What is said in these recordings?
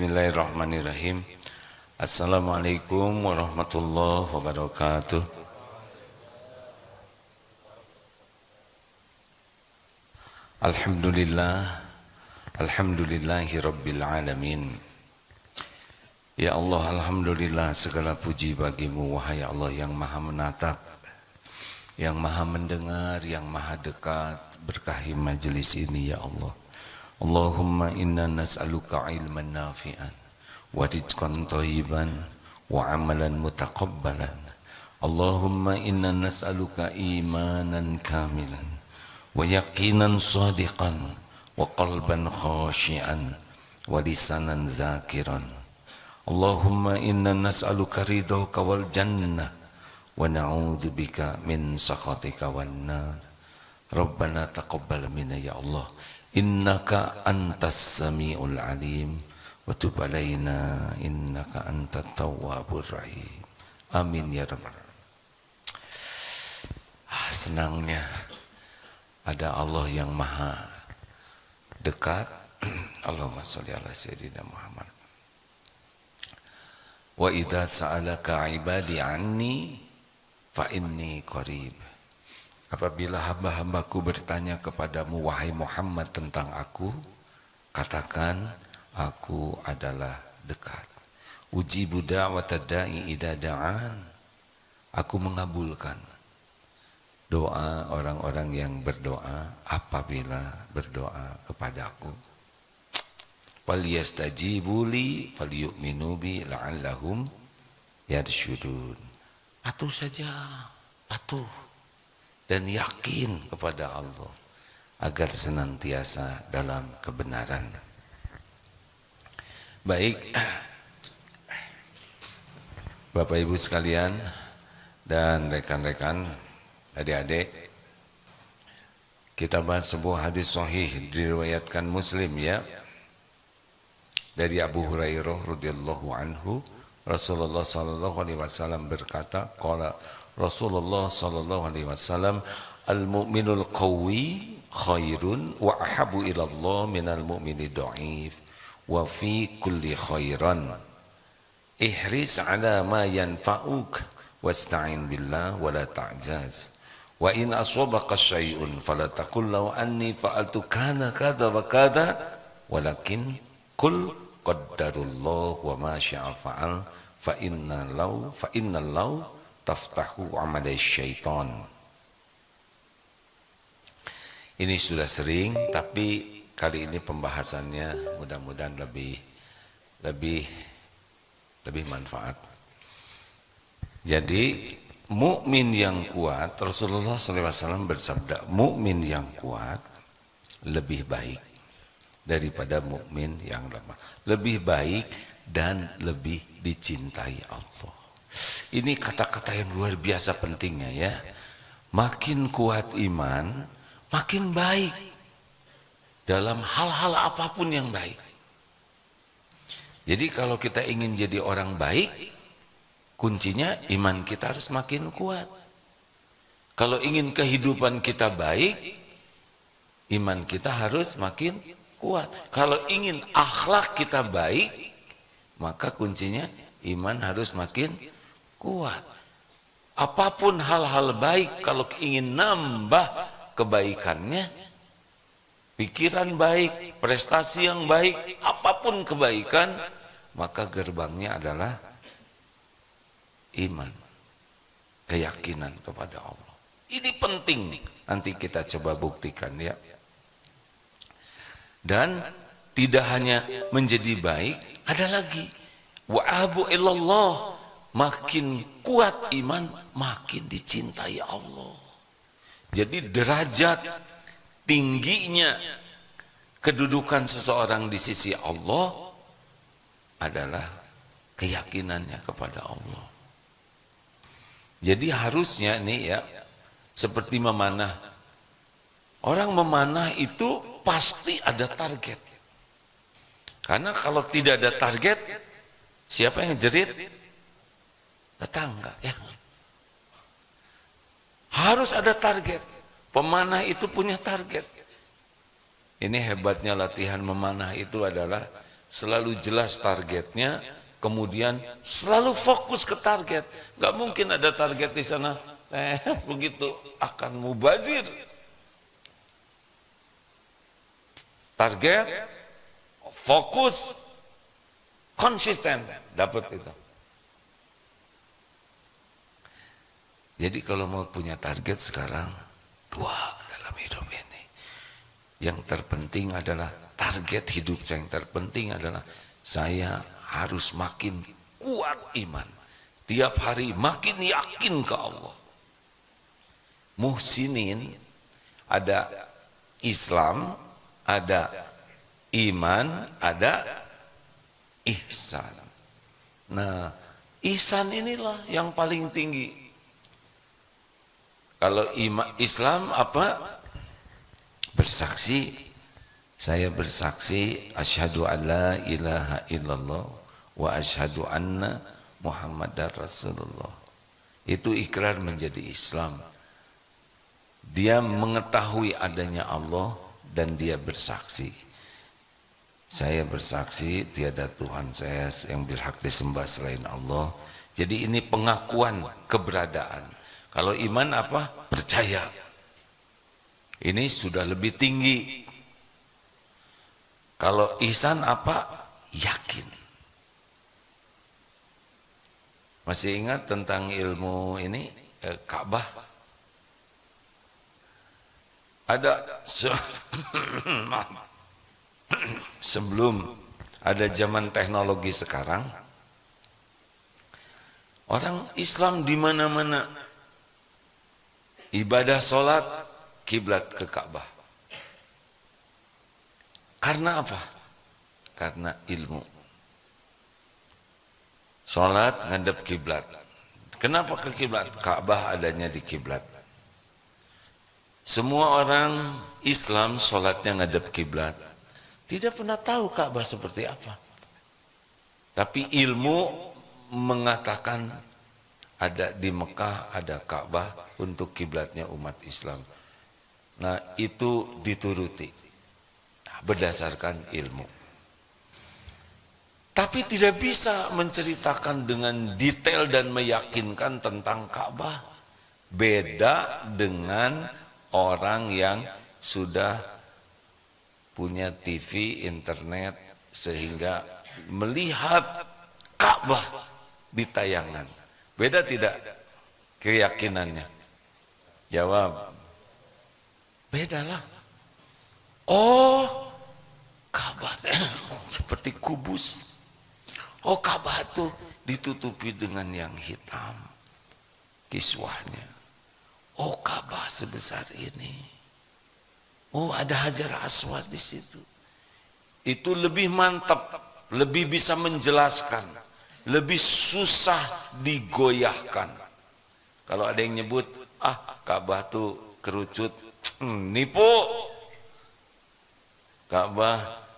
Bismillahirrahmanirrahim. Assalamualaikum warahmatullahi wabarakatuh. Alhamdulillahi rabbil alamin. Ya Allah, alhamdulillah, segala puji bagimu wahai Allah yang maha menatap, yang maha mendengar, yang maha dekat. Berkahi majelis ini ya Allah. Allahumma inna nas'aluka ilman nafi'an wa rizqan thayyiban wa amalan mutaqabbalan. Allahumma inna nas'aluka imanan kamilan wa yaqinan sadiqan wa qalban khashi'an wa lisanan zakiran. Allahumma inna nas'aluka ridhaka wal jannah wa na'udzubika min sakhatika wan nar. Rabbana taqabbal minna ya Allah. Innaka antas sami'ul alim wa tub alaina innaka antat tawwabur rahim. Amin ya rabbal alamin. Senangnya ada Allah yang maha dekat. Allahumma sholli ala sayyidina Muhammad. Wa idza sa'alaka ibadi anni fa inni qarib. Apabila hamba-hambaku bertanya kepadamu wahai Muhammad tentang aku, katakan aku adalah dekat. Ujibu da'watad da'i idza da'an. Aku mengabulkan doa orang-orang yang berdoa apabila berdoa kepadaku. Falyastajibu li falyu'minu bi la'allahum yarsyudun. Patuh saja, patuh dan yakin kepada Allah agar senantiasa dalam kebenaran. Baik, Bapak Ibu sekalian dan rekan-rekan, adik-adik, kita bahas sebuah hadis sahih diriwayatkan Muslim ya, dari Abu Hurairah radhiyallahu anhu. Rasulullah sallallahu alaihi wasallam berkata, qala Rasulullah sallallahu alaihi wasallam, al-mu'minul qawi khairun wa ahabu ila Allah minal mu'mini dha'if wa fi kulli khairan ihris ala ma yanfa'uk wasta'in billah wa la ta'jaz wa in aswabaka syai'un fala taqul law anni fa'altu kana kadza wa kadza walakin qul qaddarullah wa ma syaa fa'al fa inna law taftahu amadai syaitan. Ini sudah sering, tapi kali ini pembahasannya mudah-mudahan lebih manfaat. Jadi mukmin yang kuat, Rasulullah SAW bersabda, mukmin yang kuat lebih baik daripada mukmin yang lemah, lebih baik dan lebih dicintai Allah. Ini kata-kata yang luar biasa pentingnya ya. Makin kuat iman, makin baik dalam hal-hal apapun yang baik. Jadi kalau kita ingin jadi orang baik, kuncinya iman kita harus makin kuat. Kalau ingin kehidupan kita baik, iman kita harus makin kuat. Kalau ingin akhlak kita baik, maka kuncinya iman harus makin kuat. Apapun hal-hal baik, kalau ingin nambah kebaikannya, pikiran baik, prestasi yang baik, apapun kebaikan, maka gerbangnya adalah iman, keyakinan kepada Allah. Ini penting, nanti kita coba buktikan ya. Dan tidak hanya menjadi baik, ada lagi wa abu ilallah, makin kuat iman makin dicintai Allah. Jadi derajat tingginya kedudukan seseorang di sisi Allah adalah keyakinannya kepada Allah. Jadi harusnya nih ya, seperti memanah. Orang memanah itu pasti ada target. Karena kalau tidak ada target, siapa yang jerit? Tetangga ya. Harus ada target. Pemanah itu punya target. Ini hebatnya latihan memanah itu adalah selalu jelas targetnya, kemudian selalu fokus ke target. Gak mungkin ada target di sana, begitu akan mubazir. Target, fokus, konsisten, dapat itu. Jadi kalau mau punya target sekarang, dua dalam hidup ini. Yang terpenting adalah target hidup saya, yang terpenting adalah saya harus makin kuat iman. Tiap hari makin yakin ke Allah. Muhsinin, ada Islam, ada iman, ada ihsan. Nah, ihsan inilah yang paling tinggi. Kalau Islam apa? Bersaksi. Saya bersaksi asyhadu alla ilaha illallah wa asyhadu anna Muhammadar Rasulullah. Itu ikrar menjadi Islam. Dia mengetahui adanya Allah dan dia bersaksi. Saya bersaksi tiada Tuhan saya yang berhak disembah selain Allah. Jadi ini pengakuan keberadaan. Kalau iman apa? Percaya. Ini sudah lebih tinggi. Kalau ihsan apa? Yakin. Masih ingat tentang ilmu ini Ka'bah? Ada sebelum ada zaman teknologi sekarang, orang Islam di mana-mana ibadah sholat kiblat ke Ka'bah. Karena apa? Karena ilmu. Sholat ngadep kiblat. Kenapa ke kiblat? Ka'bah adanya di kiblat. Semua orang Islam sholatnya ngadep kiblat. Tidak pernah tahu Ka'bah seperti apa. Tapi ilmu mengatakan ada di Mekah ada Ka'bah untuk kiblatnya umat Islam. Nah, itu dituruti berdasarkan ilmu. Tapi tidak bisa menceritakan dengan detail dan meyakinkan tentang Ka'bah. Beda dengan orang yang sudah punya TV, internet, sehingga melihat Ka'bah di tayangan. Beda tidak keyakinannya? Jawab. Bedalah. Oh, Ka'bah seperti kubus. Oh, Ka'bah itu ditutupi dengan yang hitam kiswahnya. Oh, Ka'bah sebesar ini. Oh, ada Hajar Aswad di situ. Itu lebih mantap, lebih bisa menjelaskan, lebih susah digoyahkan. Kalau ada yang nyebut, Ka'bah tuh kerucut, nipu. Ka'bah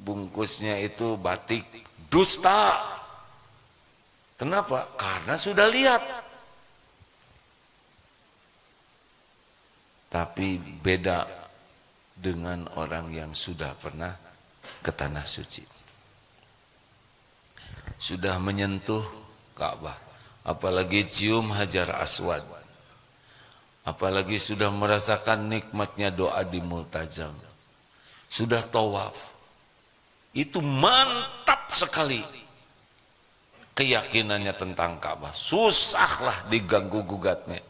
bungkusnya itu batik, dusta. Kenapa? Karena sudah lihat. Tapi beda dengan orang yang sudah pernah ke tanah suci, sudah menyentuh Ka'bah, apalagi cium Hajar Aswad, apalagi sudah merasakan nikmatnya doa di Multazam, sudah tawaf, itu mantap sekali keyakinannya tentang Ka'bah. Susahlah diganggu gugatnya.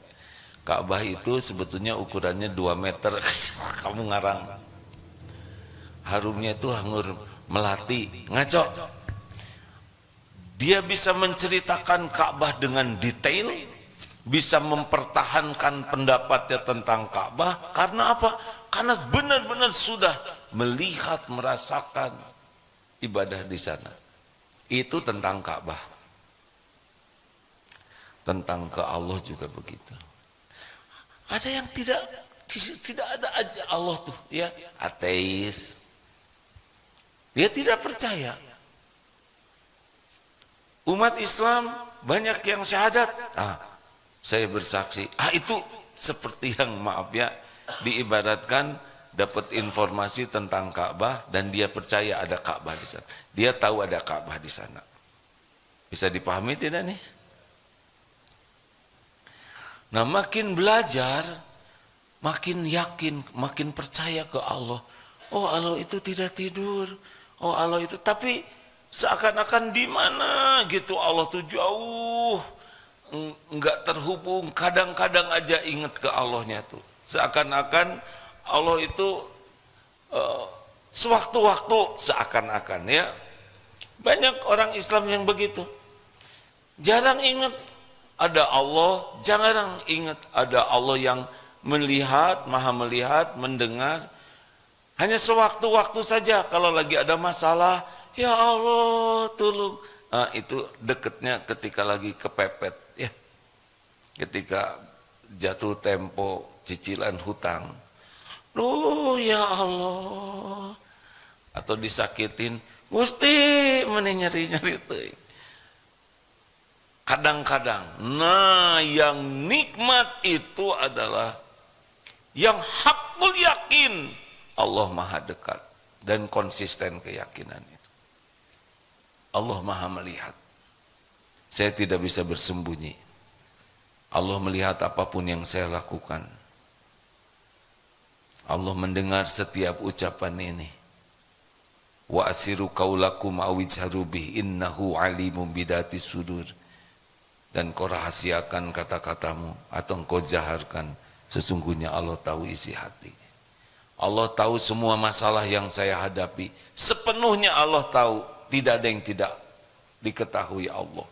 Ka'bah itu sebetulnya ukurannya 2 meter. Kamu ngarang. Harumnya itu anggur melati, ngaco. Dia bisa menceritakan Ka'bah dengan detail, bisa mempertahankan pendapatnya tentang Ka'bah. Karena apa? Karena benar-benar sudah melihat, merasakan ibadah di sana. Itu tentang Ka'bah. Tentang ke Allah juga begitu. Ada yang tidak ada aja Allah tuh, ya, ateis. Dia tidak percaya. Umat Islam banyak yang syahadat. Saya bersaksi. Itu seperti yang maaf ya diibaratkan dapat informasi tentang Ka'bah dan dia percaya ada Ka'bah di sana. Dia tahu ada Ka'bah di sana. Bisa dipahami tidak nih? Nah, makin belajar, makin yakin, makin percaya ke Allah. Oh, Allah itu tidak tidur. Oh, Allah itu, tapi seakan-akan di mana gitu Allah tuh jauh, enggak terhubung. Kadang-kadang aja ingat ke Allahnya tuh. Seakan-akan Allah itu sewaktu-waktu, seakan-akan ya. Banyak orang Islam yang begitu. Jarang ingat ada Allah, jarang ingat ada Allah yang melihat, maha melihat, mendengar. Hanya sewaktu-waktu saja kalau lagi ada masalah, ya Allah tolong. Nah, itu deketnya ketika lagi kepepet ya. Ketika jatuh tempo cicilan hutang. Duh ya Allah. Atau disakitin, Gusti meni nyeri-nyeri teuing. Kadang-kadang, nah yang nikmat itu adalah yang hakul yakin Allah maha dekat dan konsisten keyakinan itu. Allah maha melihat. Saya tidak bisa bersembunyi. Allah melihat apapun yang saya lakukan. Allah mendengar setiap ucapan ini. Wa asiru qaulakum aw ijharu bih innahu alimun bidatis sudur. Dan kau rahasiakan kata-katamu atau engkau jaharkan, sesungguhnya Allah tahu isi hati. Allah tahu semua masalah yang saya hadapi, sepenuhnya Allah tahu, tidak ada yang tidak diketahui Allah.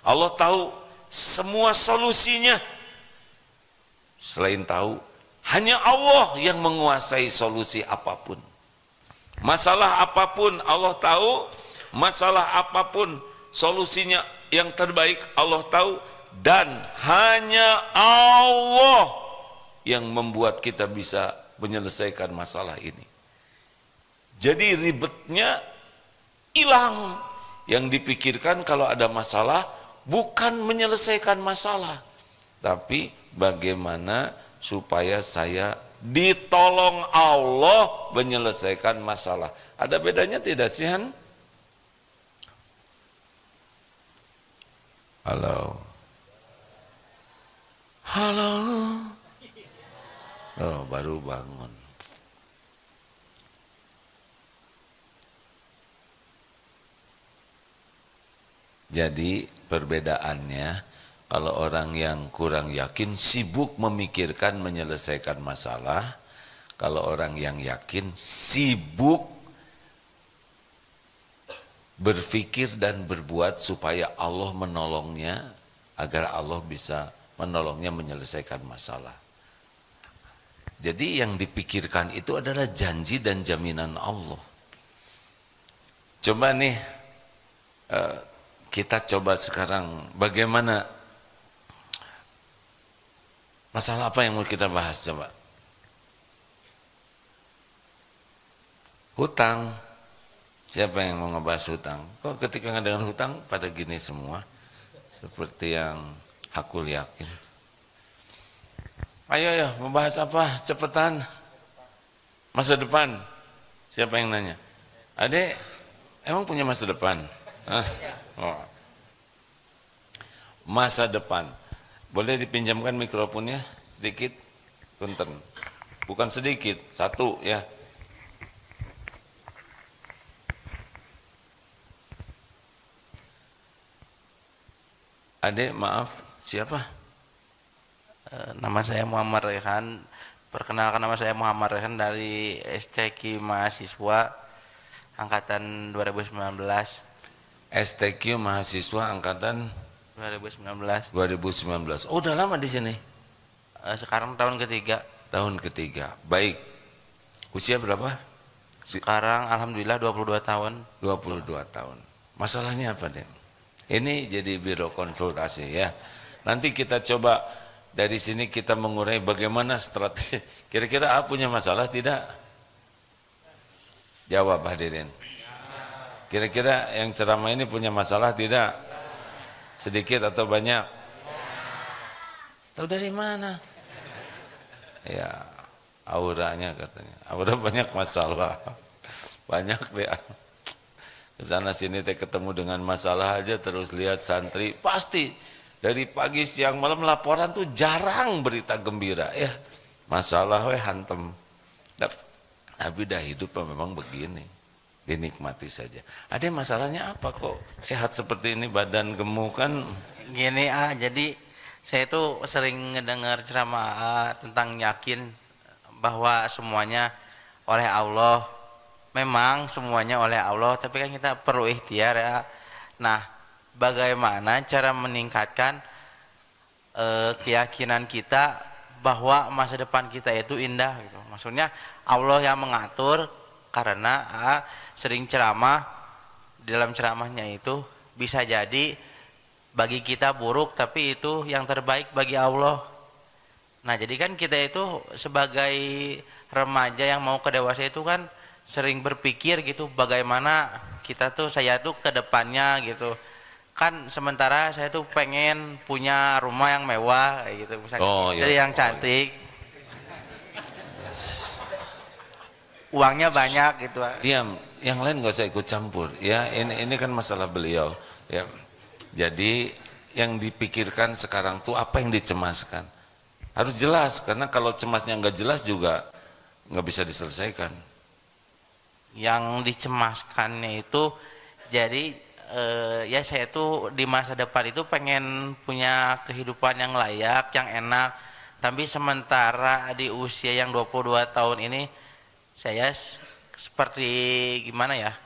Allah tahu semua solusinya. Selain tahu, hanya Allah yang menguasai solusi apapun. Masalah apapun Allah tahu, masalah apapun solusinya yang terbaik Allah tahu, dan hanya Allah yang membuat kita bisa menyelesaikan masalah ini. Jadi ribetnya hilang. Yang dipikirkan kalau ada masalah bukan menyelesaikan masalah, tapi bagaimana supaya saya ditolong Allah menyelesaikan masalah. Ada bedanya tidak sih, Han? Halo. Halo. Oh, baru bangun. Jadi perbedaannya, kalau orang yang kurang yakin sibuk memikirkan menyelesaikan masalah, kalau orang yang yakin sibuk berpikir dan berbuat supaya Allah menolongnya, agar Allah bisa menolongnya menyelesaikan masalah. Jadi yang dipikirkan itu adalah janji dan jaminan Allah. Coba nih, kita coba sekarang bagaimana, masalah apa yang mau kita bahas coba? Hutang. Siapa yang mau ngebahas hutang? Kok ketika dengan hutang pada gini semua? Seperti yang hakul yakin. Ayo, membahas apa? Cepetan. Masa depan. Siapa yang nanya? Adek, emang punya masa depan? Oh. Masa depan. Boleh dipinjamkan mikrofonnya sedikit? Punten. Bukan sedikit, satu ya. Adek, maaf, siapa? Nama saya Muhammad Rehan. Perkenalkan, nama saya Muhammad Rehan dari STQ Mahasiswa Angkatan 2019. STQ Mahasiswa Angkatan 2019. Oh, udah lama di sini? Sekarang tahun ketiga. Tahun ketiga. Baik. Usia berapa? Sekarang alhamdulillah 22 tahun. 22 tahun. Masalahnya apa, Dek? Ini jadi biro konsultasi ya. Nanti kita coba dari sini kita mengurai bagaimana strategi. Kira-kira punya masalah tidak? Jawab hadirin. Kira-kira yang ceramah ini punya masalah tidak? Sedikit atau banyak? Tahu dari mana? Ya. auranya katanya. Aura banyak masalah. Banyak deh. Kesana sini teh ketemu dengan masalah aja terus lihat santri. Pasti dari pagi siang malam laporan tuh jarang berita gembira. Ya masalah we hantem. Tapi dah hidup memang begini. Dinikmati saja. Ada masalahnya apa kok sehat seperti ini badan gemuk kan? Gini jadi saya itu sering ngedengar ceramah tentang yakin bahwa semuanya oleh Allah. Memang semuanya oleh Allah, tapi kan kita perlu ikhtiar ya. Nah, bagaimana cara meningkatkan keyakinan kita bahwa masa depan kita itu indah gitu. Maksudnya Allah yang mengatur, karena sering ceramah, di dalam ceramahnya itu bisa jadi bagi kita buruk tapi itu yang terbaik bagi Allah. Nah, jadi kan kita itu sebagai remaja yang mau ke dewasa itu kan sering berpikir gitu, bagaimana kita tuh, saya tuh ke depannya gitu kan. Sementara saya tuh pengen punya rumah yang mewah kayak gitu, misalnya istri yang cantik, uangnya banyak gitu. Diam, yang lain gak usah ikut campur ya. Ini kan masalah beliau ya. Jadi yang dipikirkan sekarang tuh apa yang dicemaskan harus jelas, karena kalau cemasnya nggak jelas juga nggak bisa diselesaikan. Yang dicemaskannya itu jadi ya saya tuh di masa depan itu pengen punya kehidupan yang layak, yang enak. Tapi sementara di usia yang 22 tahun ini saya seperti gimana ya?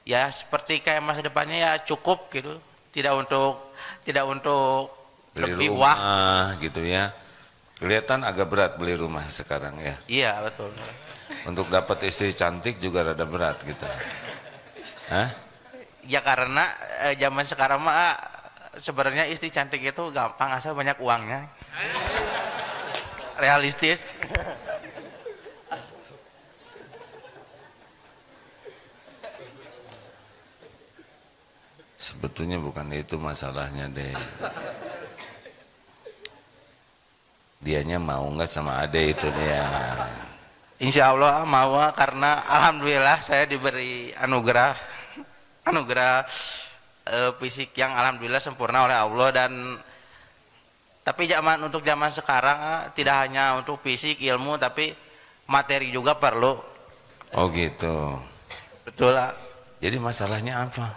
Ya seperti kayak masa depannya ya cukup gitu. Tidak untuk Beli lebih rumah gitu ya. Kelihatan agak berat beli rumah sekarang ya. Iya, betul. Untuk dapat istri cantik juga rada berat gitu. Hah? Ya karena zaman sekarang mah sebenarnya istri cantik itu gampang asal banyak uangnya. Realistis. Sebetulnya bukan itu masalahnya deh. Dianya mau nggak sama ade itu dia. Insya Allah mau, karena alhamdulillah saya diberi anugerah fisik yang alhamdulillah sempurna oleh Allah. Dan tapi untuk zaman sekarang tidak hanya untuk fisik, ilmu, tapi materi juga perlu. Oh gitu. Betul lah. Jadi masalahnya apa?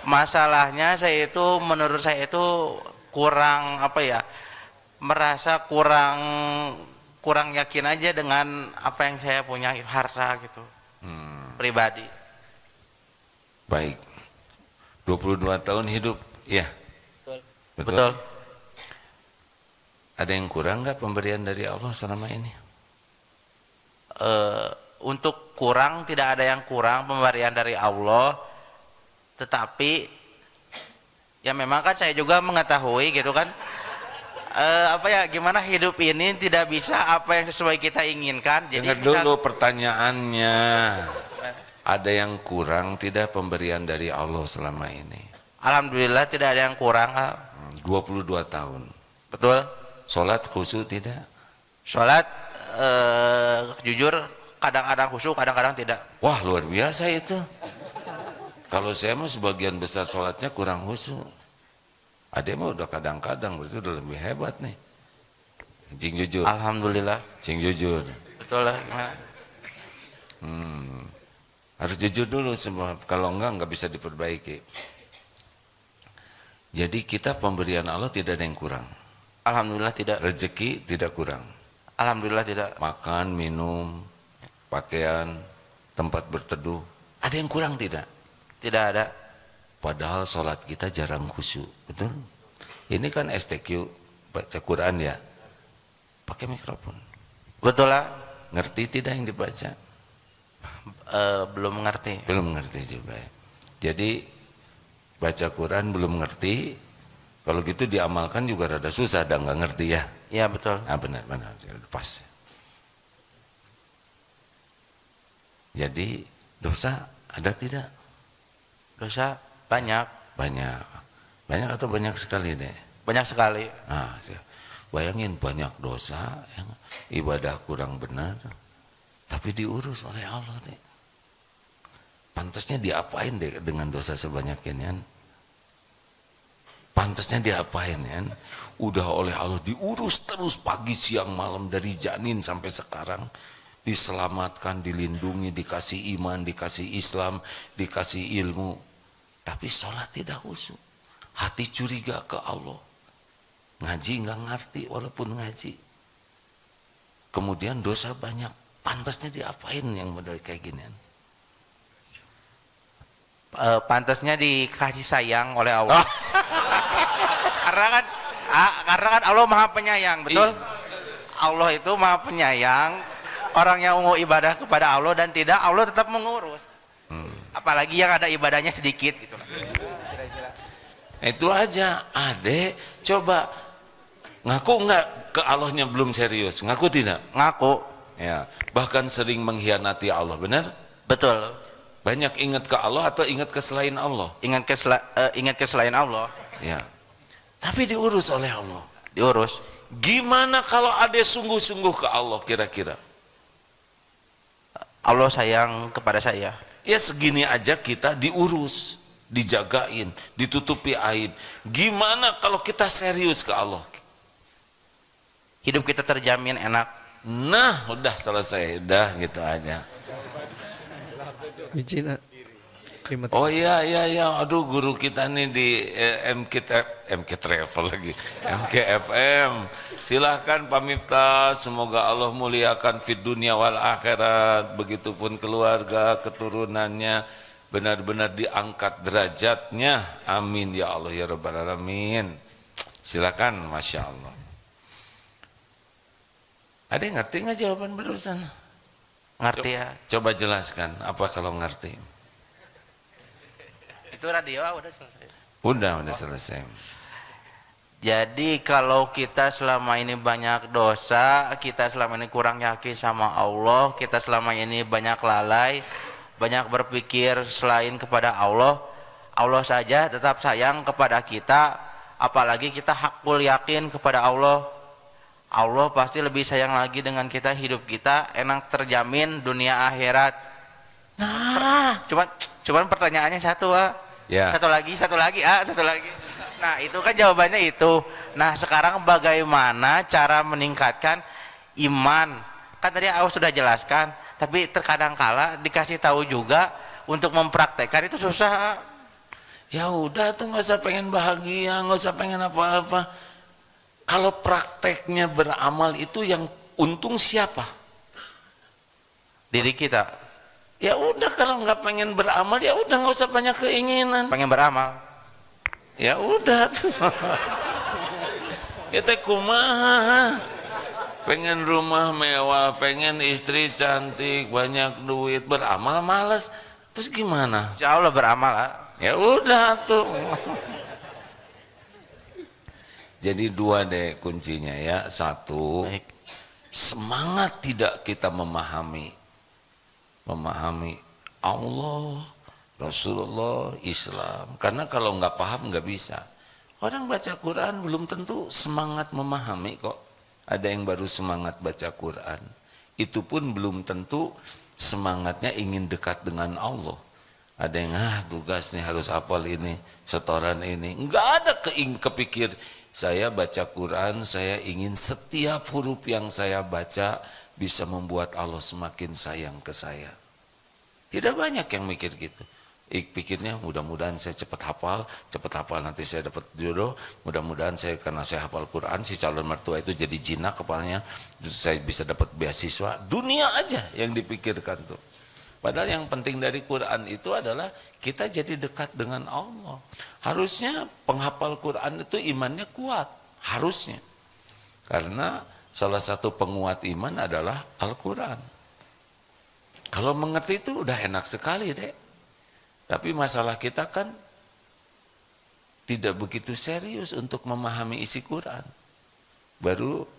Masalahnya menurut saya itu kurang apa ya, merasa kurang yakin aja dengan apa yang saya punya, harta gitu, pribadi. Baik. 22 tahun hidup, ya. Betul. Ada yang kurang nggak pemberian dari Allah selama ini? Untuk kurang, tidak ada yang kurang pemberian dari Allah, tetapi ya memang kan saya juga mengetahui gitu kan, gimana hidup ini tidak bisa apa yang sesuai kita inginkan. Jadi dengar dulu pertanyaannya. Ada yang kurang tidak pemberian dari Allah selama ini? Alhamdulillah tidak ada yang kurang. 22 tahun. Betul. Sholat khusyuk tidak? Sholat jujur kadang-kadang khusyuk, kadang-kadang tidak. Wah luar biasa itu. Kalau saya mah sebagian besar sholatnya kurang khusyuk. Ada mah udah kadang-kadang, berarti udah lebih hebat nih. Cing jujur. Alhamdulillah. Cing jujur. Betul lah, gimana? Harus jujur dulu, sebab kalau enggak bisa diperbaiki. Jadi kita pemberian Allah tidak ada yang kurang. Alhamdulillah tidak. Rezeki tidak kurang. Alhamdulillah tidak. Makan, minum, pakaian, tempat berteduh. Ada yang kurang tidak? Tidak ada. Padahal sholat kita jarang khusyuk, betul? Ini kan STQ, baca Quran ya, pakai mikrofon. Betul lah. Ngerti tidak yang dibaca? Belum mengerti. Belum mengerti juga ya. Jadi baca Quran belum ngerti, kalau gitu diamalkan juga rada susah, dan nggak ngerti ya. Iya betul. Nah benar, pas. Jadi dosa ada tidak? Dosa banyak. Banyak atau banyak sekali deh? Banyak sekali. Nah, Bayangin banyak dosa, ibadah kurang benar, tapi diurus oleh Allah deh. Pantasnya diapain deh dengan dosa sebanyak ini kan? Pantasnya diapain kan? Udah oleh Allah diurus terus pagi siang malam dari janin sampai sekarang. Diselamatkan, dilindungi, dikasih iman, dikasih Islam, dikasih ilmu. Tapi sholat tidak khusyuk. Hati curiga ke Allah. Ngaji nggak ngerti walaupun ngaji. Kemudian dosa banyak. Pantasnya diapain yang model kayak ginian? Pantasnya dikasih sayang oleh Allah. karena kan Allah Maha Penyayang, betul? Allah itu Maha Penyayang. Orang yang mau ibadah kepada Allah dan tidak, Allah tetap mengurus. Apalagi yang ada ibadahnya sedikit gitu. Itu aja. Adek coba ngaku nggak ke Allahnya belum serius? Ngaku tidak? Ngaku. Ya, bahkan sering mengkhianati Allah, benar? Betul. Banyak ingat ke Allah atau ingat ke selain Allah? Ingat ke selain Allah. Ya. Tapi diurus oleh Allah. Diurus. Gimana kalau adek sungguh-sungguh ke Allah kira-kira? Allah sayang kepada saya. Ya segini aja kita diurus, dijagain, ditutupi aib. Gimana kalau kita serius ke Allah? Hidup kita terjamin enak. Nah, udah selesai, udah gitu aja. Oh iya, aduh guru kita nih di MK Travel lagi, MKFM. Silahkan Pak Miftah, semoga Allah muliakan fid dunia wal akhirat. Begitupun keluarga, keturunannya benar-benar diangkat derajatnya. Amin ya Allah ya Rabbal Alamin. Silakan, Masya Allah. Ada yang ngerti nggak jawaban barusan? Ngerti ya? Coba jelaskan, apa kalau ngerti? Itu radio udah selesai. Udah selesai. Jadi kalau kita selama ini banyak dosa, kita selama ini kurang yakin sama Allah, kita selama ini banyak lalai, banyak berpikir selain kepada Allah, Allah saja tetap sayang kepada kita, apalagi kita hakul yakin kepada Allah. Allah pasti lebih sayang lagi dengan kita, hidup kita enak terjamin dunia akhirat. Nah, cuman pertanyaannya satu, ya. Satu lagi, satu lagi. Nah, itu kan jawabannya itu. Nah, sekarang bagaimana cara meningkatkan iman? Kan tadi Allah sudah jelaskan, tapi terkadang kala dikasih tahu juga untuk mempraktekkan itu susah. Ya udah tuh, nggak usah pengen bahagia, nggak usah pengen apa-apa. Kalau prakteknya beramal itu yang untung siapa? Diri kita. Ya udah, kalau nggak pengen beramal ya udah, nggak usah banyak keinginan. Pengen beramal. Ya udah tuh. Kita kumaha. Pengen rumah mewah, pengen istri cantik, banyak duit, beramal males. Terus gimana? Insya Allah beramal. Ya udah tuh. Jadi dua deh kuncinya ya. Satu, Baik. semangat tidak kita memahami Allah, Rasulullah, Islam. Karena kalau nggak paham nggak bisa. Orang baca Quran belum tentu semangat memahami kok. Ada yang baru semangat baca Quran. Itu pun belum tentu semangatnya ingin dekat dengan Allah. Ada yang tugas nih harus hafal ini, setoran ini. Nggak ada kepikir, saya baca Quran, saya ingin setiap huruf yang saya baca bisa membuat Allah semakin sayang ke saya. Tidak banyak yang mikir gitu. Pikirnya mudah-mudahan saya cepat hafal nanti saya dapat jodoh, mudah-mudahan saya karena saya hafal Quran si calon mertua itu jadi jinak kepalanya, saya bisa dapat beasiswa. Dunia aja yang dipikirkan tuh. Padahal yang penting dari Quran itu adalah kita jadi dekat dengan Allah. Harusnya penghafal Quran itu imannya kuat, harusnya. Karena salah satu penguat iman adalah Al-Quran. Kalau mengerti itu udah enak sekali deh. Tapi masalah kita kan tidak begitu serius untuk memahami isi Quran. Baru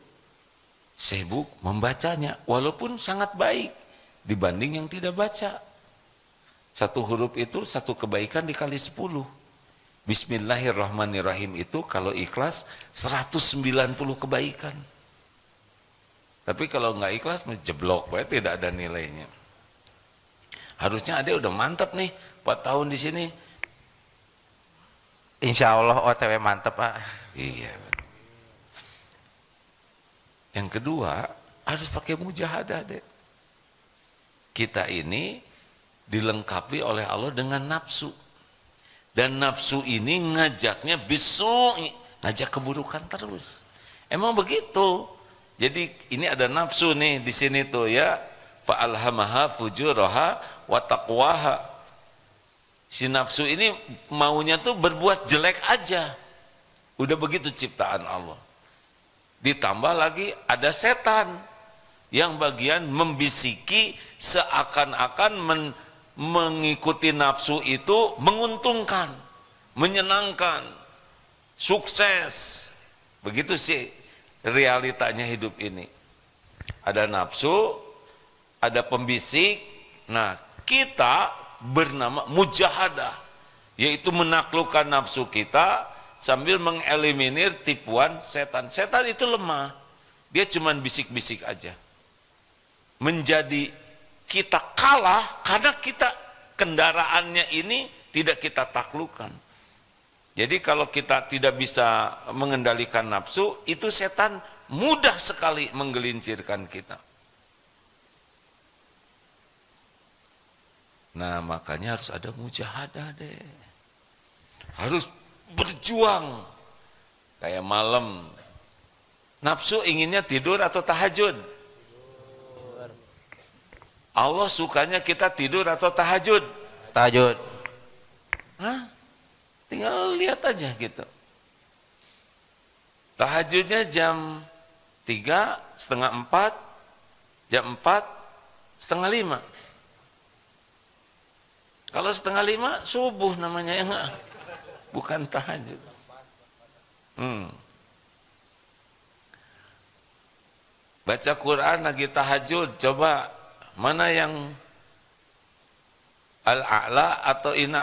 sibuk membacanya, walaupun sangat baik dibanding yang tidak baca. Satu huruf itu satu kebaikan dikali 10. Bismillahirrahmanirrahim itu kalau ikhlas 190 kebaikan. Tapi kalau nggak ikhlas jeblok, berarti tidak ada nilainya. Harusnya Ade udah mantap nih 4 tahun di sini. Insya Allah OTW mantep Pak. Iya. Yang kedua harus pakai mujahadah deh. Kita ini dilengkapi oleh Allah dengan nafsu. Dan nafsu ini ngajaknya bisu, ngajak keburukan terus. Emang begitu. Jadi ini ada nafsu nih di sini tuh ya. Fa'alhamaha fujuraha wa taqwaha. Si nafsu ini maunya tuh berbuat jelek aja. Udah begitu ciptaan Allah. Ditambah lagi ada setan yang bagian membisiki seakan-akan mengikuti nafsu itu menguntungkan, menyenangkan, sukses. Begitu sih realitanya hidup ini. Ada nafsu, ada pembisik. Nah, kita bernama mujahadah, yaitu menaklukkan nafsu kita sambil mengeliminir tipuan setan. Setan itu lemah, dia cuma bisik-bisik aja. Menjadi kita kalah karena kita kendaraannya ini tidak kita taklukkan. Jadi kalau kita tidak bisa mengendalikan nafsu, itu setan mudah sekali menggelincirkan kita. Nah, makanya harus ada mujahadah deh. Harus berjuang. Kayak malam, nafsu inginnya tidur atau tahajud? Allah sukanya kita tidur atau tahajud? Tahajud. Hah? Tinggal lihat aja gitu. Tahajudnya jam 3, setengah 4, jam 4, setengah 5. Kalau setengah 5 subuh namanya ya enggak? Bukan tahajud. Baca Quran lagi tahajud, coba mana yang al-a'la atau ina?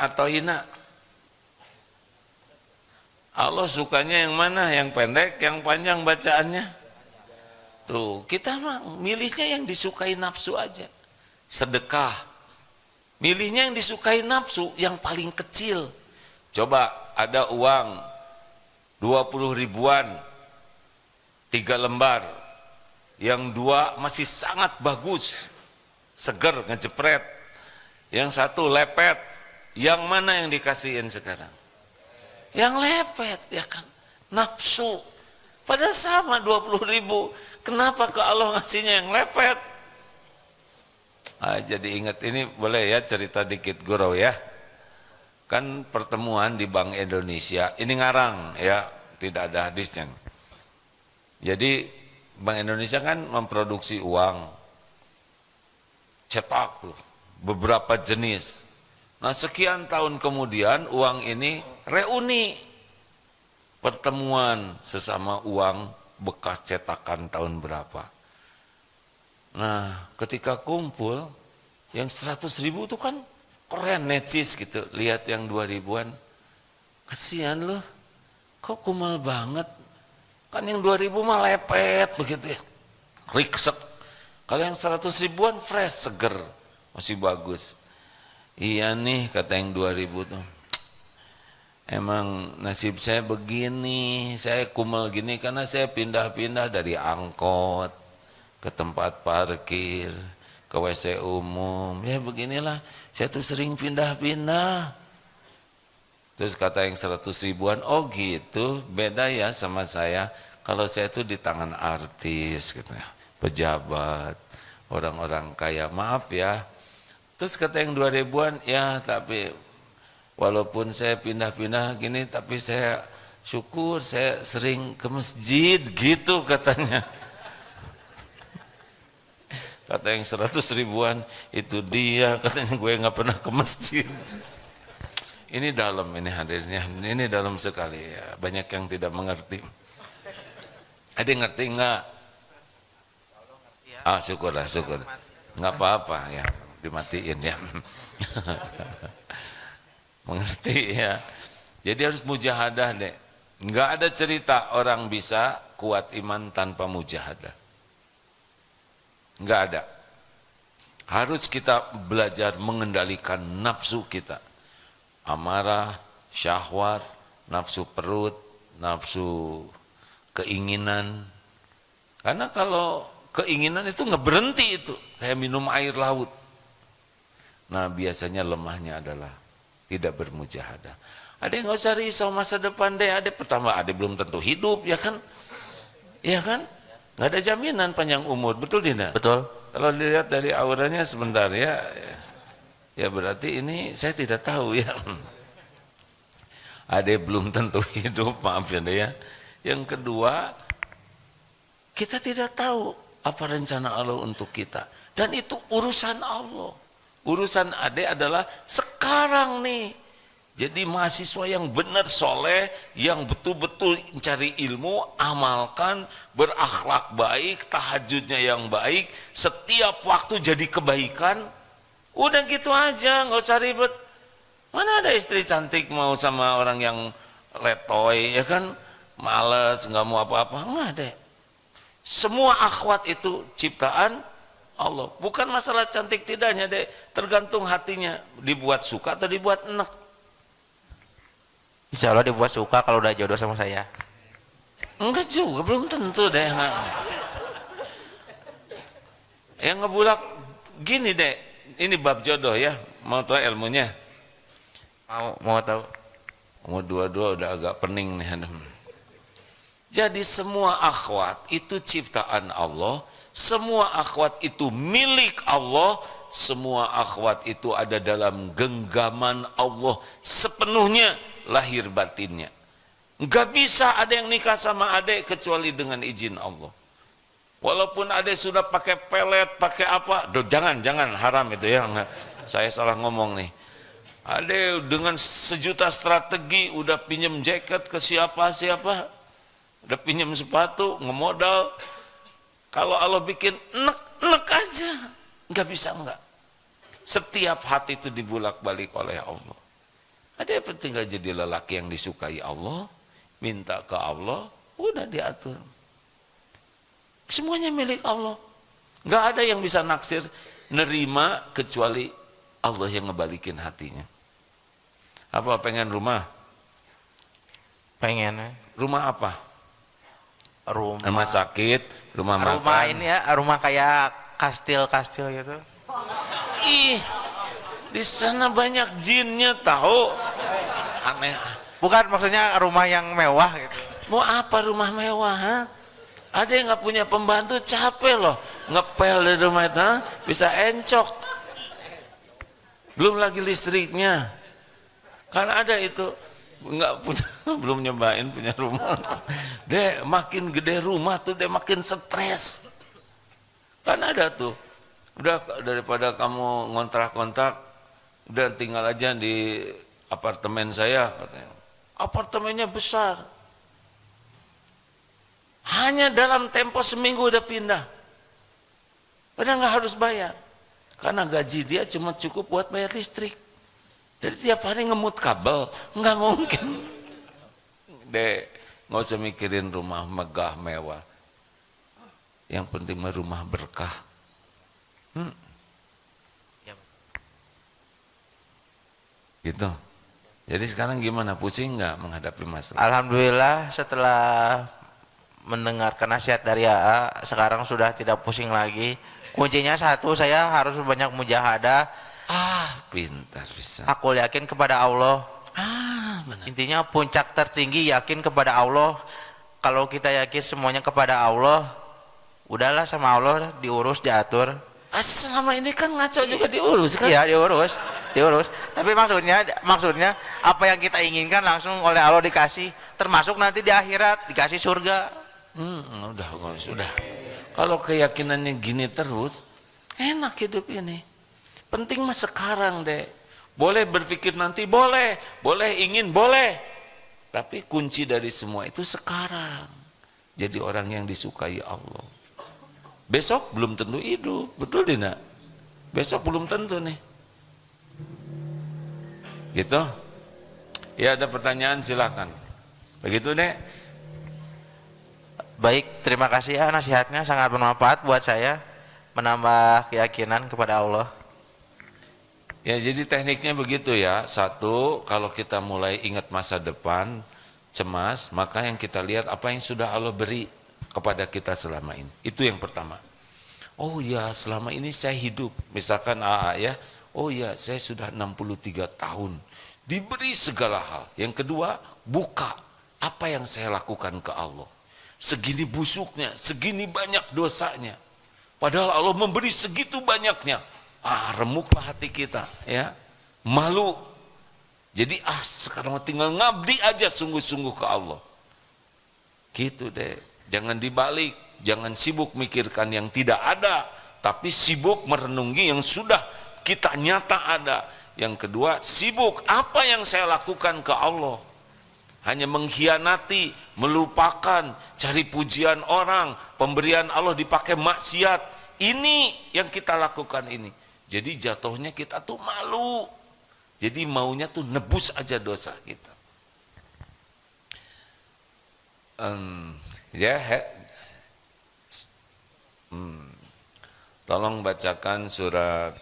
Allah sukanya yang mana? Yang pendek, yang panjang bacaannya? Tuh, kita mah milihnya yang disukai nafsu aja. Sedekah, milihnya yang disukai nafsu, yang paling kecil. Coba ada uang 20 ribuan, 3 lembar, yang 2 masih sangat bagus, seger ngejepret, yang 1 lepet, yang mana yang dikasihin sekarang? Yang lepet, ya kan? Nafsu. Padahal sama 20 ribu, kenapa ke Allah ngasihnya yang lepet? Jadi ingat ini boleh ya cerita dikit guru ya. Kan pertemuan di Bank Indonesia, ini ngarang ya, tidak ada hadisnya. Jadi Bank Indonesia kan memproduksi uang cetak tuh, beberapa jenis. Nah sekian tahun kemudian uang ini reuni, pertemuan sesama uang bekas cetakan tahun berapa. Nah ketika kumpul yang 100 ribu itu kan keren, necis gitu, lihat yang 2 ribuan, kasihan loh, kok kumal banget, kan yang 2 ribu mah lepet begitu ya, riksek. Kalau yang 100 ribuan fresh, seger, masih bagus. Iya nih kata yang 2 ribu tuh, emang nasib saya begini, saya kumal gini karena saya pindah-pindah dari angkot ke tempat parkir, ke WC umum, ya beginilah, saya tuh sering pindah-pindah. Terus kata yang 100 ribuan, oh gitu, beda ya sama saya, kalau saya tuh di tangan artis gitu ya, pejabat, orang-orang kaya, maaf ya. Terus kata yang 2 ribuan, ya tapi walaupun saya pindah-pindah gini, tapi saya syukur saya sering ke masjid gitu katanya. Kata yang 100 ribuan, itu dia katanya gue nggak pernah ke masjid. Ini dalam, ini hadirnya, ini dalam sekali ya. Banyak yang tidak mengerti. Ada yang ngerti enggak? Ah syukurlah, syukur. Nggak apa-apa ya, dimatiin ya. Mengerti ya. Jadi harus mujahadah deh. Nggak ada cerita orang bisa kuat iman tanpa mujahadah. Nggak ada. Harus kita belajar mengendalikan nafsu kita. Amarah, syahwat, nafsu perut, nafsu keinginan. Karena kalau keinginan itu nggak berhenti itu. Kayak minum air laut. Nah biasanya lemahnya adalah tidak bermujahadah. Ada yang nggak usah risau masa depan deh. Ada pertama, ada belum tentu hidup, ya kan? Ya kan? Nggak ada jaminan panjang umur, betul tidak? Betul. Kalau dilihat dari auranya sebentar ya, ya berarti ini saya tidak tahu ya. Ada belum tentu hidup, maaf ya deh ya. Yang kedua, kita tidak tahu apa rencana Allah untuk kita. Dan itu urusan Allah. Urusan ade adalah sekarang nih. Jadi mahasiswa yang benar soleh, yang betul-betul mencari ilmu, amalkan, berakhlak baik, tahajudnya yang baik, setiap waktu jadi kebaikan, udah gitu aja, nggak usah ribet. Mana ada istri cantik mau sama orang yang letoy, ya kan, males, nggak mau apa-apa, nggak ada. Semua akhwat itu ciptaan Allah, bukan masalah cantik tidaknya deh, tergantung hatinya, dibuat suka atau dibuat enak. Insya Allah dibuat suka kalau udah jodoh sama saya. Enggak juga, belum tentu deh. Yang ngebulak gini deh, ini bab jodoh ya, mau tahu ilmunya? Mau tahu? Umur dua-dua udah agak pening nih. Jadi semua akhwat itu ciptaan Allah, semua akhwat itu milik Allah, semua akhwat itu ada dalam genggaman Allah sepenuhnya, lahir batinnya. Enggak bisa ada yang nikah sama adik kecuali dengan izin Allah. Walaupun adik sudah pakai pelet, pakai apa, jangan haram itu ya. Enggak. Saya salah ngomong nih. Adik dengan sejuta strategi udah pinjem jaket ke siapa, udah pinjem sepatu, ngemodal. Kalau Allah bikin nek aja, enggak bisa enggak. Setiap hati itu dibulak-balik oleh Allah. Ada yang tinggal jadi lelaki yang disukai Allah, minta ke Allah, udah diatur. Semuanya milik Allah. Nggak ada yang bisa naksir, nerima kecuali Allah yang ngebalikin hatinya. Apa pengen rumah? Pengen. Rumah apa? Rumah sakit, rumah makan. Rumah ini ya, rumah kayak kastil gitu. Ih, di sana banyak jinnya tahu. Aneh. Bukan, maksudnya rumah yang mewah gitu. Mau apa rumah mewah? Ha? Ada yang nggak punya pembantu capek loh, ngepel di rumah itu, ha? Bisa encok. Belum lagi listriknya. Kan ada itu nggak punya, belum nyobain punya rumah. Deh makin gede rumah tuh deh makin stres. Kan ada tuh. Udah daripada kamu ngontrak-kontrak, udah tinggal aja di apartemen saya katanya. Apartemennya besar. Hanya dalam tempo seminggu udah pindah. Udah nggak harus bayar. Karena gaji dia cuma cukup buat bayar listrik. Jadi tiap hari ngemut kabel, nggak mungkin. Dek, nggak usah mikirin rumah megah mewah. Yang penting mah rumah berkah. Gitu. Jadi sekarang gimana? Pusing nggak menghadapi masalah? Alhamdulillah setelah mendengarkan nasihat dari AA, sekarang sudah tidak pusing lagi. Kuncinya satu, saya harus banyak mujahadah. Pintar bisa. Aku yakin kepada Allah. Benar. Intinya puncak tertinggi yakin kepada Allah. Kalau kita yakin semuanya kepada Allah, udahlah sama Allah diurus, diatur. Selama ini kan ngaco juga diurus kan? Iya, diurus. Tapi maksudnya apa yang kita inginkan langsung oleh Allah dikasih, termasuk nanti di akhirat dikasih surga. Sudah. Kalau keyakinannya gini terus, enak hidup ini. Penting mah sekarang deh. Boleh berpikir nanti, boleh ingin, boleh. Tapi kunci dari semua itu sekarang. Jadi orang yang disukai Allah. Besok belum tentu hidup, betul tidak? Besok belum tentu nih. Gitu. Ya, ada pertanyaan silakan. Begitu deh. Baik, terima kasih ya, nasihatnya sangat bermanfaat buat saya, menambah keyakinan kepada Allah. Ya, jadi tekniknya begitu ya. Satu, kalau kita mulai ingat masa depan, cemas, maka yang kita lihat apa yang sudah Allah beri kepada kita selama ini. Itu yang pertama. Oh ya, selama ini saya hidup, misalkan AA ya. Oh ya, saya sudah 63 tahun. Diberi segala hal. Yang kedua, buka apa yang saya lakukan ke Allah. Segini busuknya, segini banyak dosanya. Padahal Allah memberi segitu banyaknya. Remuklah hati kita, ya. Malu. Jadi sekarang tinggal ngabdi aja sungguh-sungguh ke Allah. Gitu deh. Jangan dibalik, jangan sibuk mikirkan yang tidak ada, tapi sibuk merenungi yang sudah kita nyata ada. Yang kedua, sibuk apa yang saya lakukan ke Allah. Hanya mengkhianati, melupakan, cari pujian orang, pemberian Allah dipakai maksiat. Ini yang kita lakukan ini. Jadi jatuhnya kita tuh malu. Jadi maunya tuh nebus aja dosa kita. Tolong bacakan surat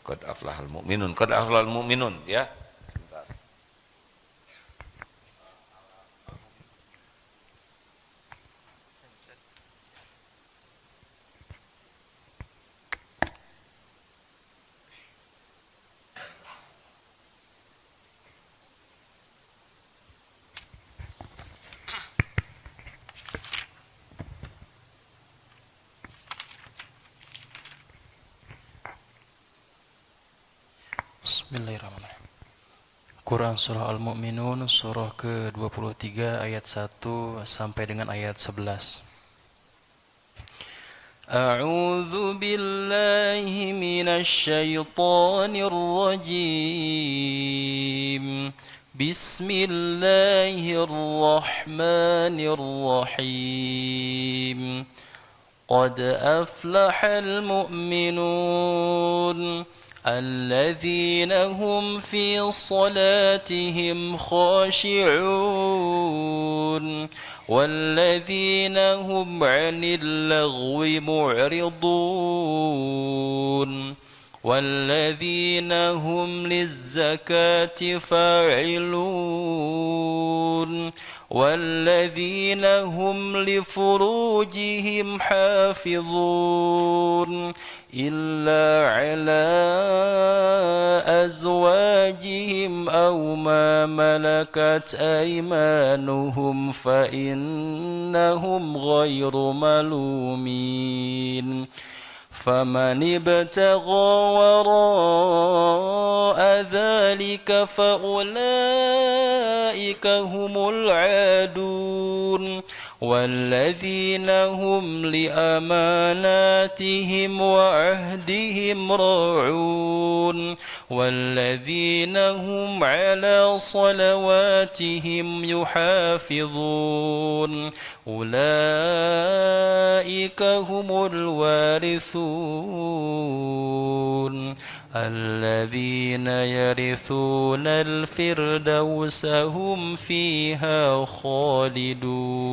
Qad aflahal mu'minun. Qad aflahal mu'minun ya. Sebentar. Bismillahirrahmanirrahim. Quran Surah Al-Mu'minun surah ke-23 ayat 1 sampai dengan ayat 11. A'udzu billahi minasy syaithanir rajim. Bismillahirrahmanirrahim. Qad aflahal mu'minun الذين هم في صلاتهم خاشعون والذين هم عن اللغو معرضون والذين هم للزكاة فاعلون والذين هم لفروجهم حافظون إلا على أزواجهم أو ما ملكت أيمانهم فإنهم غير ملومين فمن ابتغى وراء ذلك فأولئك هم العادون والذين هم لأماناتهم وعهدهم راعون والذين هم على صلواتهم يحافظون أولئك هم الوارثون الذين يرثون الفردوس هم فيها خالدون.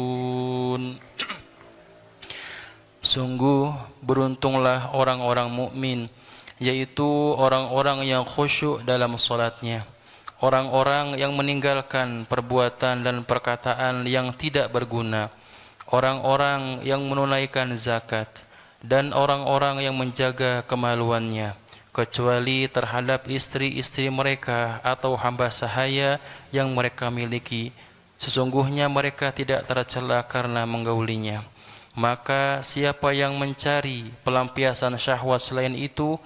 Sungguh beruntunglah orang-orang mukmin, yaitu orang-orang yang khusyuk dalam salatnya, orang-orang yang meninggalkan perbuatan dan perkataan yang tidak berguna, orang-orang yang menunaikan zakat, dan orang-orang yang menjaga kemaluannya, kecuali terhadap istri-istri mereka atau hamba sahaya yang mereka miliki. Sesungguhnya mereka tidak tercela karena menggaulinya. Maka siapa yang mencari pelampiasan syahwat selain itu,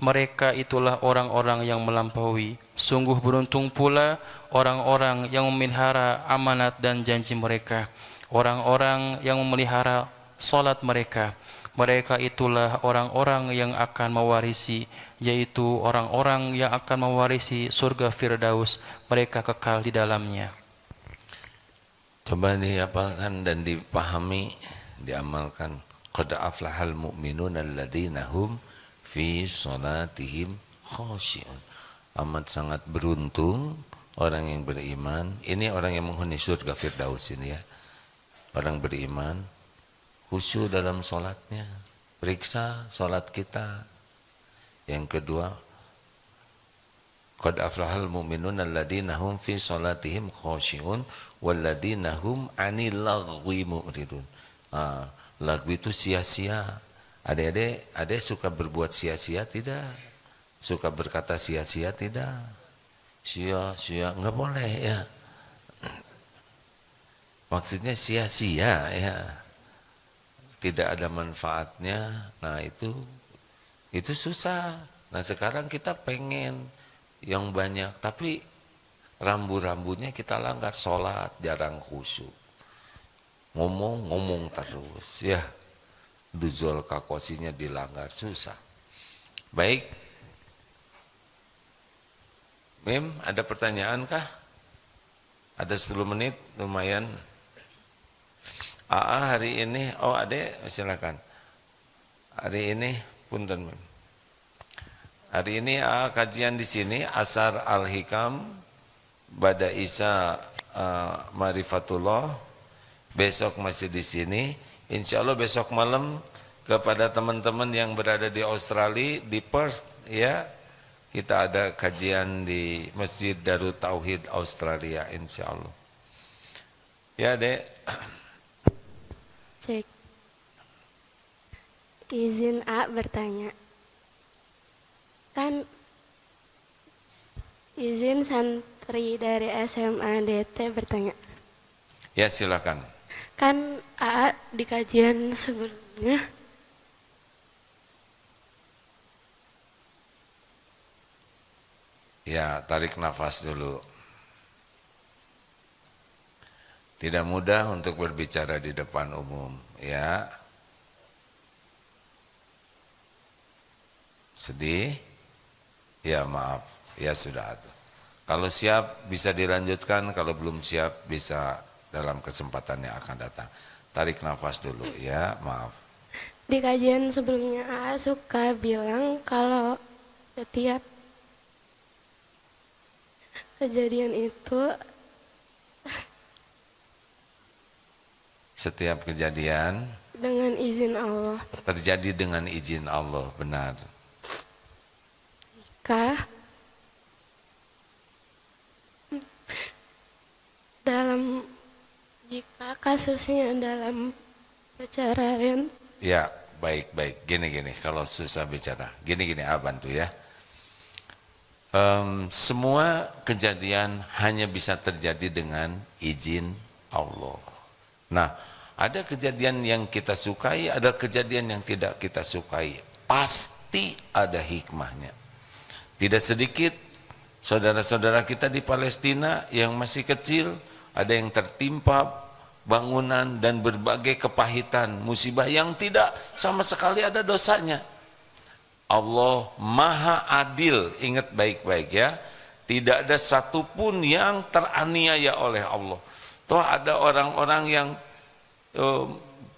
mereka itulah orang-orang yang melampaui. Sungguh beruntung pula orang-orang yang memelihara amanat dan janji mereka, orang-orang yang memelihara salat mereka. Mereka itulah orang-orang yang akan mewarisi, yaitu orang-orang yang akan mewarisi surga Firdaus, mereka kekal di dalamnya. Coba dihafalkan dan dipahami, diamalkan. Qad aflahal mu'minun alladzina hum fi salatihim khashi'un. amat sangat beruntung orang yang beriman. Ini orang yang menghuni surga Firdaus ini ya. Orang beriman khusyuk dalam sholatnya. Periksa sholat kita. Yang kedua, qad aflahal mu'minun alladzina hum fi sholatihim khashi'un walladzina hum 'anil lagwi mu'ridun. Lagwi itu sia-sia. Adik-adik suka berbuat sia-sia tidak? Suka berkata sia-sia tidak? Sia-sia enggak boleh ya. Maksudnya sia-sia ya. Tidak ada manfaatnya. Nah, itu susah. Nah, sekarang kita pengen yang banyak, tapi rambu-rambunya kita langgar. Sholat jarang khusyuk. Ngomong terus ya. Duzul kakosinya dilanggar, susah. Baik. Mim, ada pertanyaan kah? Ada 10 menit, lumayan. Hari ini, adek silakan. Hari ini, punten Mim. Hari ini kajian di sini Asar Al-Hikam, Bada Isa Marifatullah. Besok masih di sini. Insya Allah besok malam kepada teman-teman yang berada di Australia, di Perth, ya, kita ada kajian di Masjid Darut Tauhid Australia, insya Allah. Ya, Dek. Cek. Izin A bertanya. Kan izin santri dari SMA DT bertanya. Ya, silakan. Kan A di kajian sebelumnya Ya, tarik nafas dulu. Tidak mudah untuk berbicara di depan umum, ya. Sedih? Ya, maaf. Ya, sudah. Kalau siap bisa dilanjutkan, kalau belum siap bisa dalam kesempatan yang akan datang. Tarik nafas dulu, ya, maaf. di kajian sebelumnya A suka bilang kalau setiap kejadian itu Setiap kejadian dengan izin Allah. terjadi dengan izin Allah, benar. Jika kasusnya dalam perceraian. Ya, baik. Gini, kalau susah bicara. Gini, bantu ya. Semua kejadian hanya bisa terjadi dengan izin Allah. Nah, ada kejadian yang kita sukai, ada kejadian yang tidak kita sukai. Pasti ada hikmahnya. Tidak sedikit saudara-saudara kita di Palestina yang masih kecil, ada yang tertimpa bangunan dan berbagai kepahitan, musibah yang tidak sama sekali ada dosanya. Allah Maha Adil, ingat baik-baik ya. Tidak ada satupun yang teraniaya oleh Allah. Toh ada orang-orang yang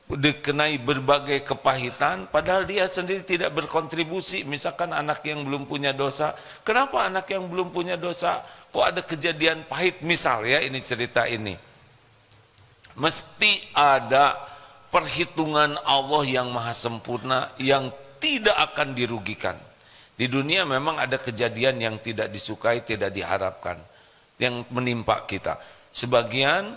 dikenai berbagai kepahitan, padahal dia sendiri tidak berkontribusi. Misalkan anak yang belum punya dosa, kenapa anak yang belum punya dosa kok ada kejadian pahit? Misal ya, ini cerita ini, mesti ada perhitungan Allah yang maha sempurna yang tidak akan dirugikan. Di dunia memang ada kejadian yang tidak disukai, tidak diharapkan, yang menimpa kita. Sebagian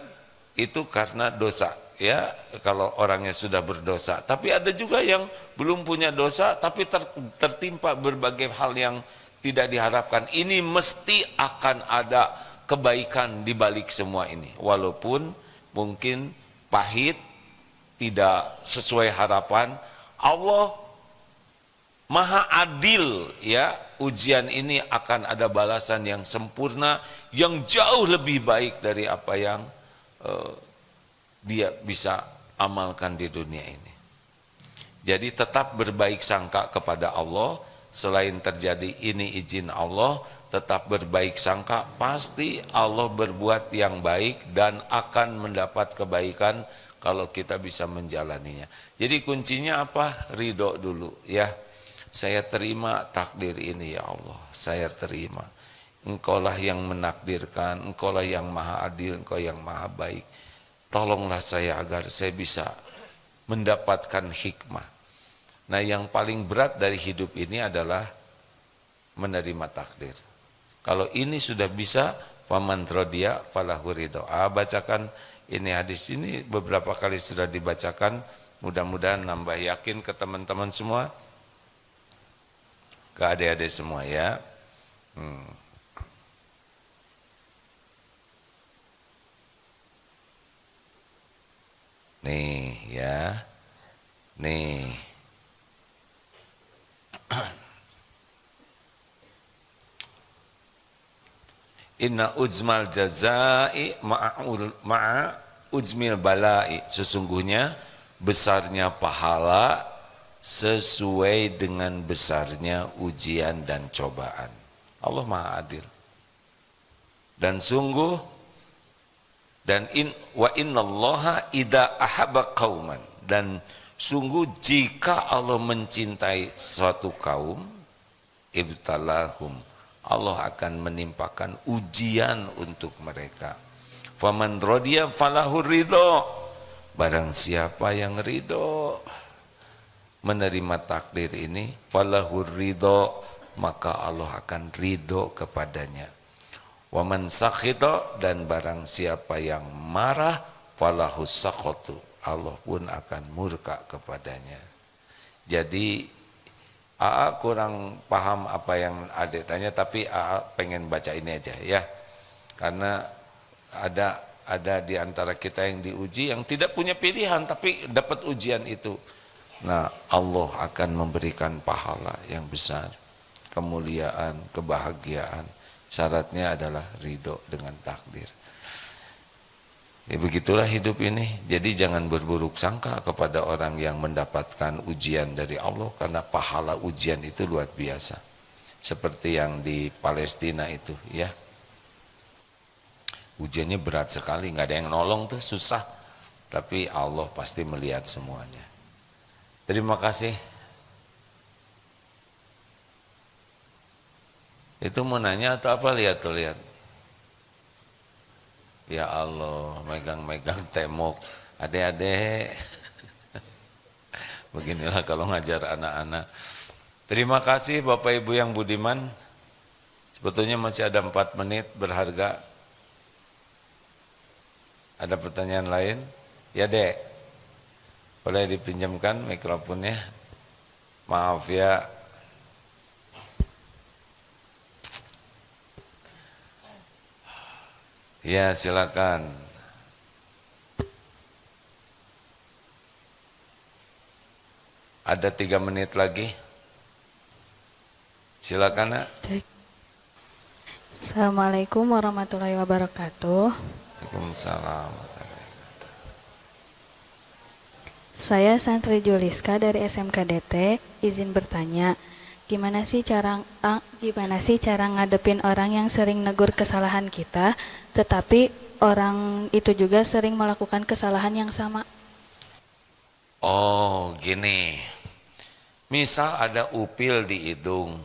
itu karena dosa, ya, kalau orangnya sudah berdosa. Tapi ada juga yang belum punya dosa tapi tertimpa berbagai hal yang tidak diharapkan. Ini mesti akan ada kebaikan di balik semua ini, walaupun mungkin pahit, tidak sesuai harapan. Allah Maha Adil, ya. Ujian ini akan ada balasan yang sempurna, yang jauh lebih baik dari apa yang dia bisa amalkan di dunia ini. Jadi tetap berbaik sangka kepada Allah. Selain terjadi ini izin Allah, tetap berbaik sangka, pasti Allah berbuat yang baik dan akan mendapat kebaikan kalau kita bisa menjalaninya. Jadi kuncinya apa? Ridho dulu, ya. Saya terima takdir ini, ya Allah, saya terima. Engkaulah yang menakdirkan, engkaulah yang maha adil, engkau yang maha baik. Tolonglah saya agar saya bisa mendapatkan hikmah. Nah, yang paling berat dari hidup ini adalah menerima takdir. Kalau ini sudah bisa, faman radiya falahu ridho. Bacakan ini hadis ini beberapa kali sudah dibacakan, mudah-mudahan nambah yakin ke teman-teman semua, ke adik-adik semua ya. Nih ya, nih. Inna ujmal jazai ma'a ujmil balai. Sesungguhnya besarnya pahala sesuai dengan besarnya ujian dan cobaan. Allah maha adil. Dan sungguh wa innallaha idza ahabba qauman, dan sungguh jika Allah mencintai suatu kaum, ibtalahum, Allah akan menimpakan ujian untuk mereka. Faman radiya falahu ridho, barang siapa yang ridho menerima takdir ini, falahu ridho, maka Allah akan ridho kepadanya. Waman sakhita, dan barang siapa yang marah, falahu sakhatu, Allah pun akan murka kepadanya. Jadi AA kurang paham apa yang adik tanya, tapi AA pengen baca ini aja ya, karena ada di antara kita yang diuji, yang tidak punya pilihan tapi dapat ujian itu. Nah, Allah akan memberikan pahala yang besar, kemuliaan, kebahagiaan. Syaratnya adalah ridho dengan takdir. Ya, begitulah hidup ini. Jadi jangan berburuk sangka kepada orang yang mendapatkan ujian dari Allah, karena pahala ujian itu luar biasa. Seperti yang di Palestina itu ya. Ujiannya berat sekali, nggak ada yang nolong tuh, susah. Tapi Allah pasti melihat semuanya. Terima kasih. Itu mau nanya atau apa? Lihat tuh, lihat. Ya Allah, megang-megang temok. Adik-adik. Beginilah kalau ngajar anak-anak. Terima kasih Bapak Ibu yang budiman. Sebetulnya masih ada 4 menit berharga. Ada pertanyaan lain? Ya Dek, boleh dipinjamkan mikrofonnya? Maaf ya. Ya, silakan. Ada 3 menit lagi. Silakan, Nak. Assalamualaikum warahmatullahi wabarakatuh. Waalaikumsalam. Saya Santri Juliska dari SMKDT, izin bertanya, gimana sih cara ngadepin orang yang sering negur kesalahan kita, tetapi orang itu juga sering melakukan kesalahan yang sama? Oh, gini. Misal ada upil di hidung.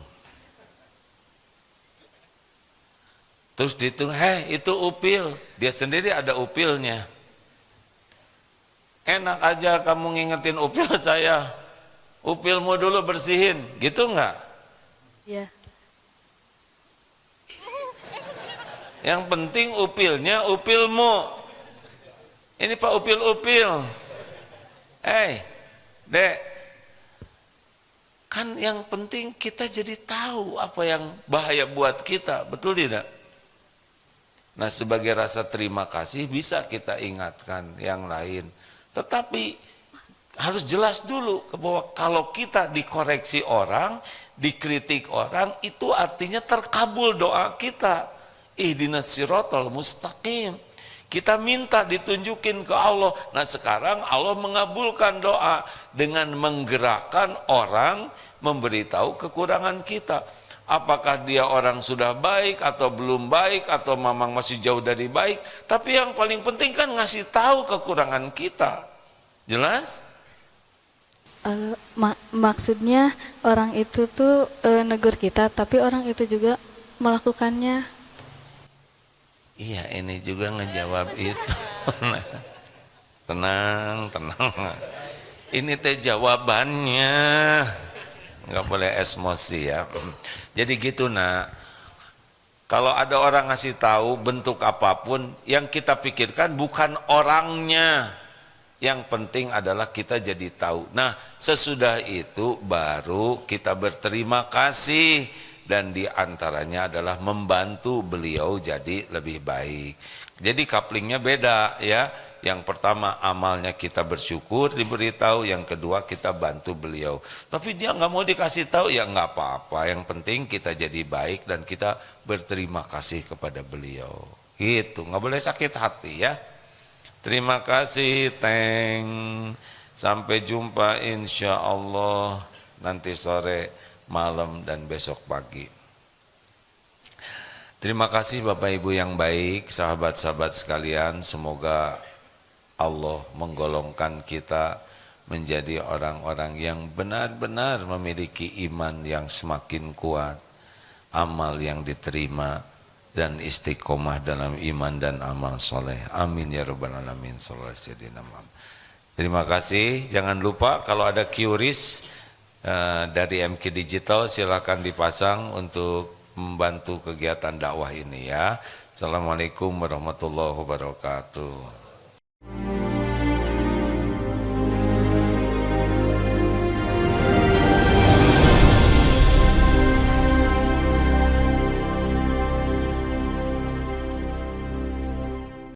Terus dihitung, itu upil. Dia sendiri ada upilnya. Enak aja kamu ngingetin upil saya. Upilmu dulu bersihin, gitu enggak? Iya. Yang penting upilnya upilmu. Ini Pak upil-upil. Dek. Kan yang penting kita jadi tahu apa yang bahaya buat kita, betul tidak? Nah, sebagai rasa terima kasih bisa kita ingatkan yang lain. Tetapi harus jelas dulu bahwa kalau kita dikoreksi orang, dikritik orang, itu artinya terkabul doa kita. Ihdinas siratal mustaqim. Kita minta ditunjukin ke Allah. Nah, sekarang Allah mengabulkan doa dengan menggerakkan orang memberitahu kekurangan kita. Apakah dia orang sudah baik atau belum baik atau memang masih jauh dari baik, tapi yang paling penting kan ngasih tahu kekurangan kita. Jelas? Maksudnya orang itu tuh negur kita, tapi orang itu juga melakukannya? Iya, ini juga ngejawab itu. Tenang, tenang. Ini teh jawabannya. Nggak boleh emosi ya. Jadi gitu nak. Kalau ada orang ngasih tahu bentuk apapun, yang kita pikirkan bukan orangnya. Yang penting adalah kita jadi tahu. Nah, sesudah itu baru kita berterima kasih. Dan diantaranya adalah membantu beliau jadi lebih baik. Jadi couplingnya beda ya. Yang pertama amalnya kita bersyukur diberitahu, yang kedua kita bantu beliau. Tapi dia nggak mau dikasih tahu, ya nggak apa-apa. Yang penting kita jadi baik dan kita berterima kasih kepada beliau. Gitu, nggak boleh sakit hati ya. Terima kasih, Teng. Sampai jumpa insya Allah nanti sore, malam, dan besok pagi. Terima kasih Bapak Ibu yang baik, sahabat-sahabat sekalian. Semoga Allah menggolongkan kita menjadi orang-orang yang benar-benar memiliki iman yang semakin kuat, amal yang diterima, dan istiqomah dalam iman dan amal soleh. Amin ya rabbal alamin. Terima kasih. Jangan lupa kalau ada QRIS dari MK Digital silakan dipasang untuk membantu kegiatan dakwah ini ya. Assalamualaikum warahmatullahi wabarakatuh.